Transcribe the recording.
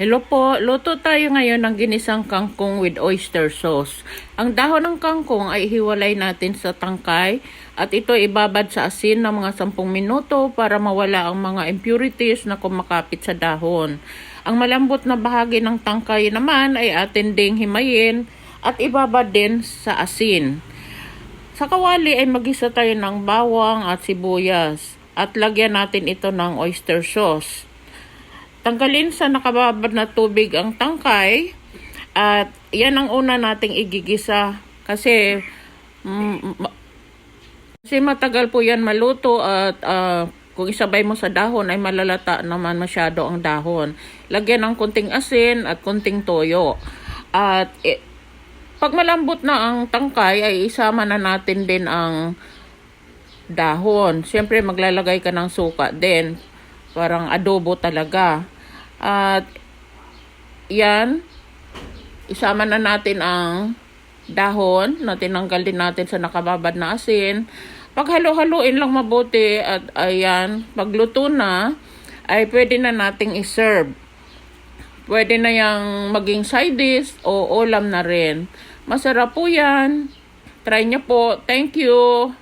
Hello po, luto tayo ngayon ng ginisang kangkong with oyster sauce. Ang dahon ng kangkong ay hiwalay natin sa tangkay at ito ibabad sa asin ng mga 10 minuto para mawala ang mga impurities na kumakapit sa dahon. Ang malambot na bahagi ng tangkay naman ay atin ding himayin at ibabad din sa asin. Sa kawali ay magisa tayo ng bawang at sibuyas at lagyan natin ito ng oyster sauce. Tanggalin sa nakababad na tubig ang tangkay at yan ang una nating igigisa kasi matagal po yan maluto at kung isabay mo sa dahon ay malalata naman masyado ang dahon. Lagyan ng kunting asin at kunting toyo. At pag malambot na ang tangkay ay isama na natin din ang dahon. Siyempre maglalagay ka ng suka din. Parang adobo talaga. At yan, isama na natin ang dahon na tinanggal din natin sa nakababad na asin. Paghalo-haluin lang mabuti at ayan, pagluto na ay pwede na nating iserve. Pwede na yang maging side dish o ulam na rin. Masarap po yan. Try niyo po. Thank you.